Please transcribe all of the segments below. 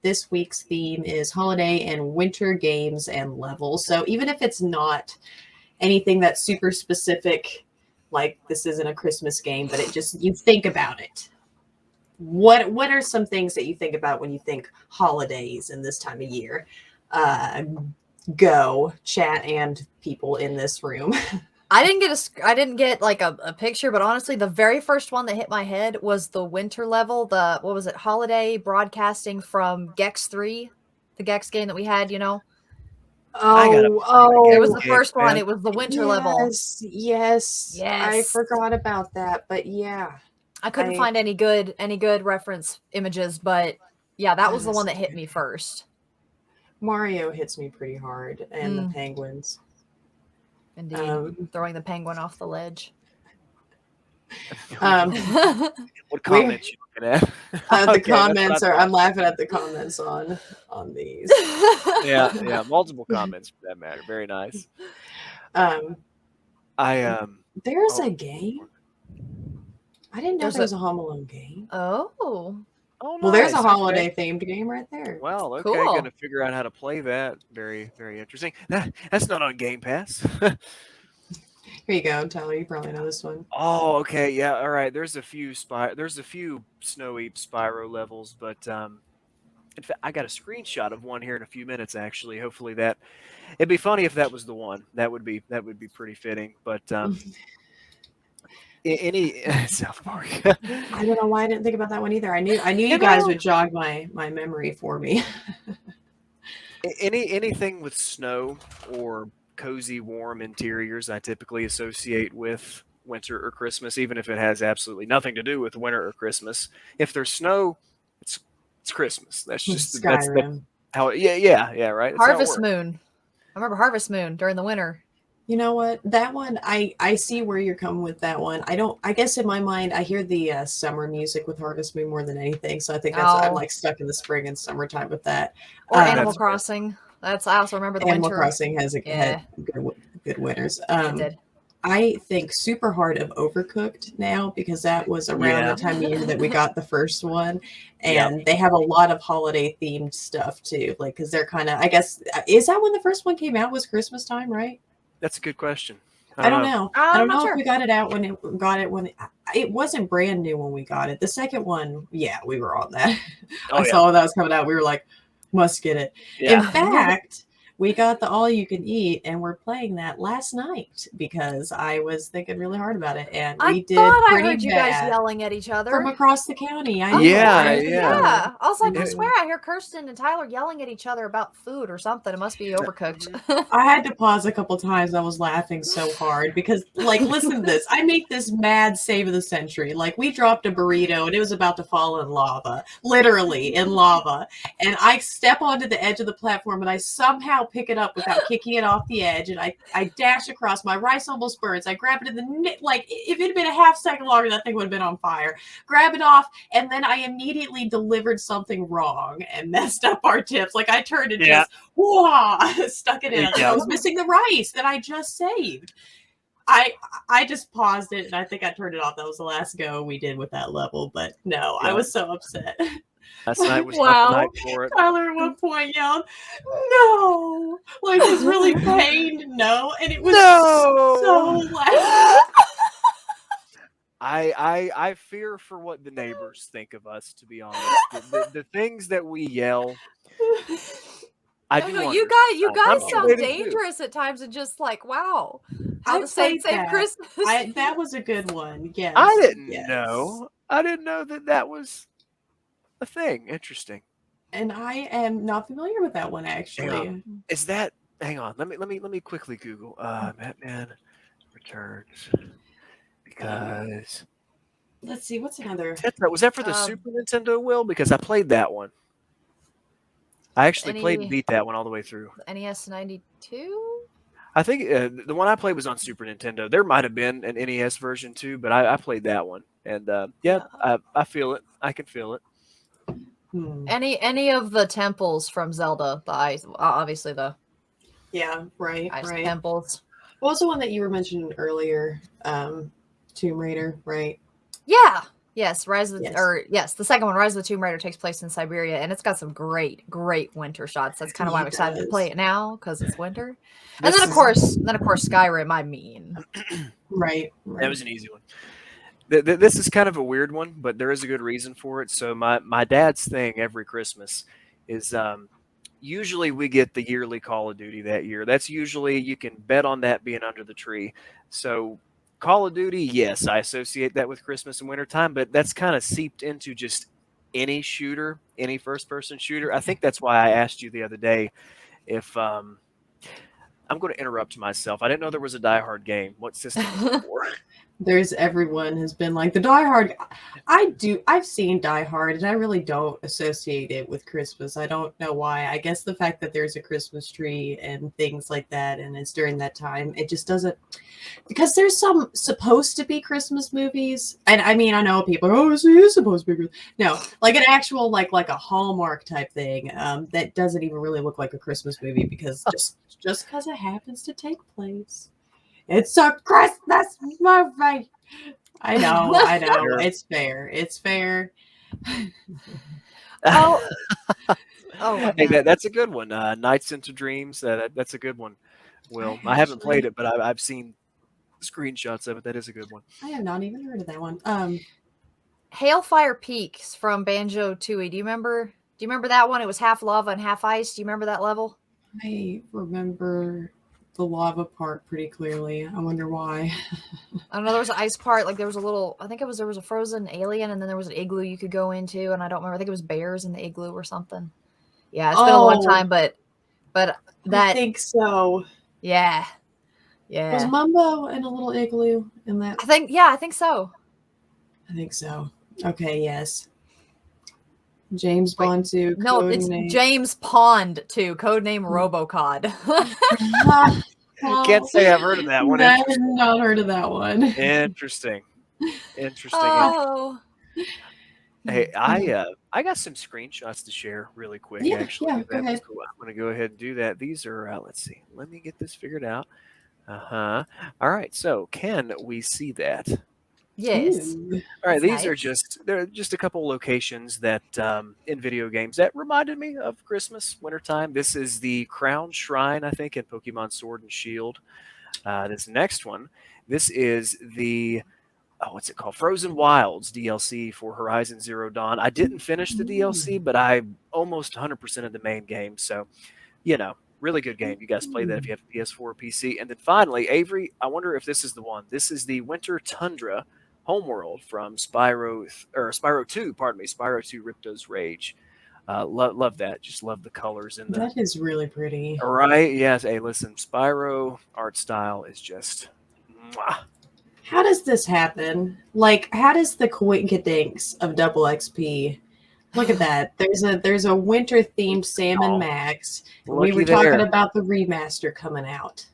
this week's theme is holiday and winter games and levels. So even if it's not anything that's super specific, like this isn't a Christmas game, but it just, you think about it. What are some things that you think about when you think holidays in this time of year? Go chat and people in this room. I didn't get like a picture, but honestly, the very first one that hit my head was the winter level. What was it? Holiday broadcasting from Gex 3, the Gex game that we had. Oh, It was the first one. It was the winter level. Yes. I forgot about that, but yeah. I couldn't find any good reference images, but yeah, that was the one that hit me first. Mario hits me pretty hard, and the penguins. Indeed, throwing the penguin off the ledge. What comments you looking at? The comments are. I'm laughing at the comments on these. Yeah, multiple comments for that matter. Very nice. There's a game. I didn't know there was a Home Alone game. Oh, nice. Well, there's a holiday themed game right there. Well, okay, cool. Gonna figure out how to play that. Very, very interesting. That's not on Game Pass. Here you go, Tyler. You probably know this one. Oh, okay, yeah, all right. There's a few snowy Spyro levels, but in fact, I got a screenshot of one here in a few minutes. Actually, hopefully it'd be funny if that was the one. That would be pretty fitting. But any South Park. I don't know why I didn't think about that one either. I knew you guys would jog my memory for me. Anything with snow or cozy, warm interiors, I typically associate with winter or Christmas, even if it has absolutely nothing to do with winter or Christmas. If there's snow, it's Christmas. That's just Skyrim. That's how. Yeah, right. That's Harvest Moon. I remember Harvest Moon during the winter. You know what? That one, I see where you're coming with that one. I guess in my mind, I hear the summer music with Harvest Moon more than anything. So I think I'm like stuck in the spring and summertime with that. Or Animal Crossing. I also remember the Animal winter. Crossing had good winters. It did. I think super hard of Overcooked now because that was around the time of year that we got the first one. And they have a lot of holiday themed stuff too. Like, because they're kind of, I guess, is that when the first one came out? Was Christmas time, right? That's a good question. I don't know. I don't know if we got it out when it wasn't brand new when we got it. The second one, we were on that. I saw that was coming out. We were like, must get it. Yeah. In fact, we got the all you can eat, and we're playing that last night because I was thinking really hard about it, and we did. I heard you guys yelling at each other from across the county. Yeah. I was like, I swear I hear Kirsten and Tyler yelling at each other about food or something. It must be Overcooked. I had to pause a couple times. I was laughing so hard because, like, listen to this. I make this mad save of the century. Like, we dropped a burrito and it was about to fall in lava, literally in lava, and I step onto the edge of the platform and I somehow pick it up without kicking it off the edge, and I dash across. My rice almost burns. I grab it in the like if it had been a half second longer, that thing would have been on fire. Grab it off, and then I immediately delivered something wrong and messed up our tips. Like I turned and just stuck it in. I was missing the rice that I just saved. I just paused it and I think I turned it off. That was the last go we did with that level, but no, I was so upset. Last night was not the night for it. Tyler at one point yelled, "No!" Like was really pained, no, and it was so loud. I fear for what the neighbors think of us, to be honest. The things that we yell. You guys sound dangerous at times, and just like, wow, how to save Christmas. That was a good one. Yes, I didn't know. I didn't know that was a thing. Interesting. And I am not familiar with that one actually. Is that? Hang on. Let me quickly Google Batman Returns because. Let's see. What's another? Was that for the Super Nintendo? Will, because I played that one. I actually played and beat that one all the way through. NES 92. I think the one I played was on Super Nintendo. There might have been an NES version too, but I played that one, and I feel it. I can feel it. Any of the temples from Zelda, the ice, obviously the right temples. What was the one that you were mentioning earlier? Tomb Raider, right? Yeah, Yes, the second one, Rise of the Tomb Raider, takes place in Siberia, and it's got some great winter shots. That's kind of why I'm excited to play it now because it's winter. And then of course Skyrim. I mean, right. That was an easy one. This is kind of a weird one, but there is a good reason for it. So my dad's thing every Christmas is usually we get the yearly Call of Duty that year. That's usually, you can bet on that being under the tree. So Call of Duty, yes, I associate that with Christmas and wintertime, but that's kind of seeped into just any shooter, any first-person shooter. I think that's why I asked you the other day if I'm going to interrupt myself. I didn't know there was a Die Hard game. What system is it for? Everyone has been like the Die Hard. I've seen Die Hard, and I really don't associate it with Christmas. I don't know why. I guess the fact that there's a Christmas tree and things like that, and it's during that time, it just doesn't, because there's some supposed to be Christmas movies, and I mean, I know people, oh, this is supposed to be Christmas. No, like an actual like a Hallmark type thing that doesn't even really look like a Christmas movie, because just because it happens to take place. It's a Christmas movie. I know. It's fair. oh, hey, that's a good one. Nights into Dreams. That's a good one. Will, I haven't played it, but I've seen screenshots of it. That is a good one. I have not even heard of that one. Hailfire Peaks from Banjo-Tooie. Do you remember that one? It was half lava and half ice. Do you remember that level? I remember the lava part pretty clearly. I wonder why. I don't know. There was an ice part. Like there was a frozen alien, and then there was an igloo you could go into, and I don't remember. I think it was bears in the igloo or something. Yeah, it's been a long time, but that, I think so. Yeah. Was Mumbo in a little igloo in that? I think so. I think so. Okay, yes. James Bond 2. No, it's James Pond 2, codename Robocod. Can't say I've heard of that one. I have not heard of that one. Interesting. Oh. Hey, I got some screenshots to share really quick. Yeah, actually, yeah, go ahead. Cool. I'm going to go ahead and do that. These are let's see. Let me get this figured out. All right. So, can we see that? Yes. Ooh. All right, these are they're just a couple locations that in video games that reminded me of Christmas, wintertime. This is the Crown Shrine, I think, in Pokemon Sword and Shield. This next one, this is the what's it called? Frozen Wilds DLC for Horizon Zero Dawn. I didn't finish the DLC, but I almost 100% of the main game. So, really good game. You guys play that if you have a PS4 or PC. And then finally, Avery, I wonder if this is the one. This is the Winter Tundra Homeworld from Spyro 2, Spyro 2 Ripto's Rage. Love that. Just love the colors in that is really pretty. Right? Yes. Hey, listen, Spyro art style is just mwah. How does this happen? Like, how does the coinkydinks of DoubleXP? Look at that. There's a winter themed Salmon Max. We were talking about the remaster coming out.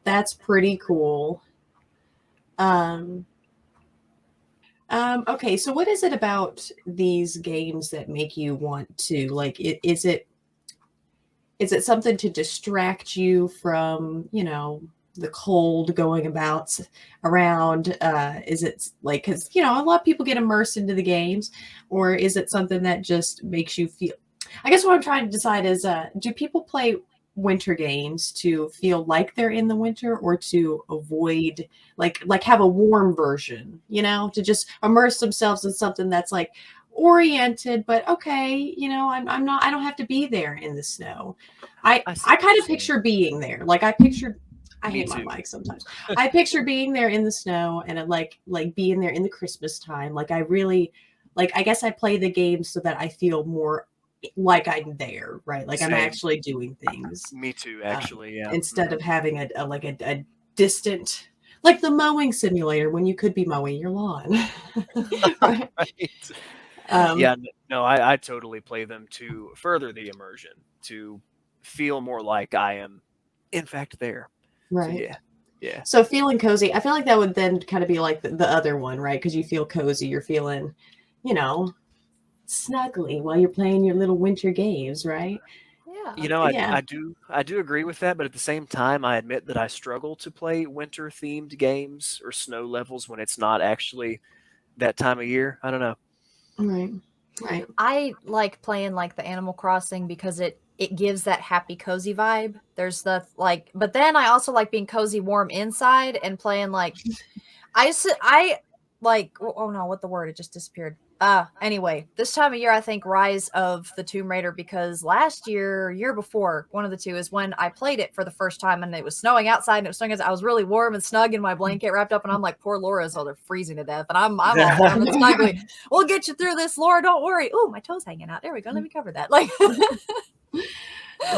That's pretty cool. Okay, so what is it about these games that make you want to, like, is it something to distract you from, the cold going about around? Is it like, because, a lot of people get immersed into the games, or is it something that just makes you feel, I guess what I'm trying to decide is, do people play winter games to feel like they're in the winter, or to avoid like have a warm version, to just immerse themselves in something that's like oriented, but okay, I don't have to be there in the snow. I kind of picture being there. Like I hate my mic sometimes. I picture being there in the snow, and it like being there in the Christmas time. Like I really, I guess I play the game so that I feel more like I'm there, right? Like Same. I'm actually doing things. Me too, actually, yeah. Instead of having a distant, like the mowing simulator when you could be mowing your lawn. Right. Yeah, no, I totally play them to further the immersion, to feel more like I am, in fact, there. Right. So, yeah. So feeling cozy, I feel like that would then kind of be like the other one, right? Because you feel cozy, you're feeling, snuggly while you're playing your little winter games, right? Yeah. I do agree with that, but at the same time, I admit that I struggle to play winter themed games or snow levels when it's not actually that time of year. I don't know. Right. Right. I like playing like the Animal Crossing because it gives that happy cozy vibe. There's the like, but then I also like being cozy warm inside and playing like I like oh no, what the word? It just disappeared. Anyway, this time of year I think Rise of the Tomb Raider because last year before, one of the two is when I played it for the first time and it was snowing outside and it was snowing outside. I was really warm and snug in my blanket wrapped up and I'm like, poor Laura's they're freezing to death and I'm all warm and snuggly. We'll get you through this, Laura, don't worry. Oh, my toe's hanging out. There we go. Let me cover that. Like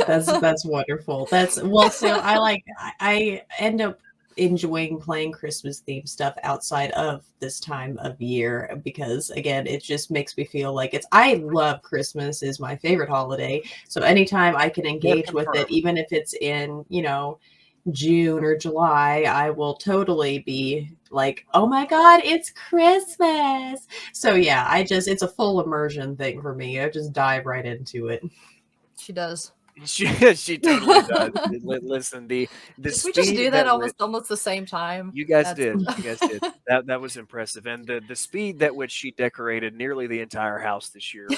That's wonderful. That's well, so I end up enjoying playing Christmas themed stuff outside of this time of year because again, it just makes me feel like I love Christmas is my favorite holiday. So anytime I can engage with it, even if it's in, June or July, I will totally be like, oh my God, it's Christmas. So yeah, it's a full immersion thing for me. I just dive right into it. she does. She totally does. Listen, the Did speed we just do that at which- almost the same time? You guys did. You guys did. That was impressive, and the speed at which she decorated nearly the entire house this year.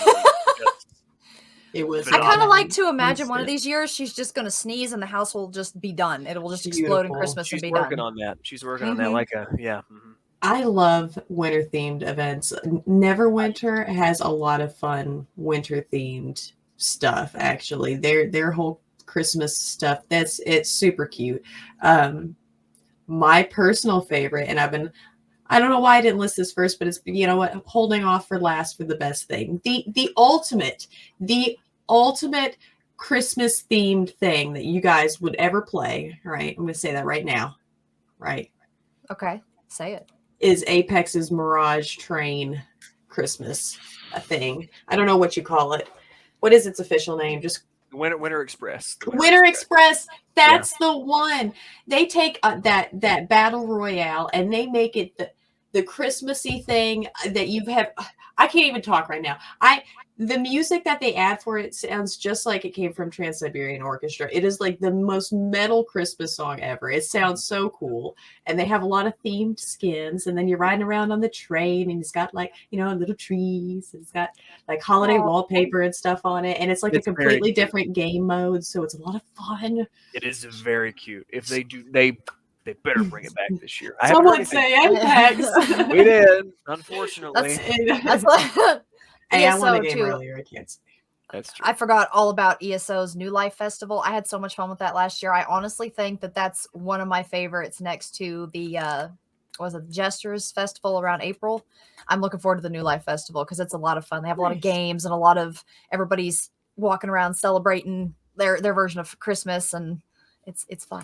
It was. I kind of phenomenal. like to imagine one of these years she's just going to sneeze and the house will just be done. It will just explode in Beautiful. Christmas She's and be working done. on that. She's working on that. Like yeah. Mhm. I love winter themed events. Neverwinter has a lot of fun winter themed stuff. Actually, their whole Christmas stuff it's super cute. My personal favorite, and I don't know why I didn't list this first, but it's holding off for last for the best thing. The ultimate Christmas themed thing that you guys would ever play. Right, I'm going to say that right now. Right. Okay, say it. Is Apex's Mirage Train Christmas a thing? I don't know what you call it. What is its official name? Just Winter Express. Winter Express. That's the one. They take that battle royale and they make it the Christmassy thing that you have. I can't even talk right now. The music that they add for it sounds just like it came from Trans-Siberian Orchestra. It is like the most metal Christmas song ever. It sounds so cool. And they have a lot of themed skins. And then you're riding around on the train and it's got like, little trees. It's got like holiday wallpaper and stuff on it. And it's like a completely different game mode. So it's a lot of fun. It is very cute. If they do, they better bring it back this year. Someone say Apex. We did, unfortunately. That's what. Hey, I won the game too. earlier. I can't say. That's true. I forgot all about ESO's New Life Festival. I had so much fun with that last year. I honestly think that that's one of my favorites next to the Jesters Festival around April. I'm looking forward to the New Life Festival because it's a lot of fun. They have a lot of games and a lot of everybody's walking around celebrating their version of Christmas, and it's fun.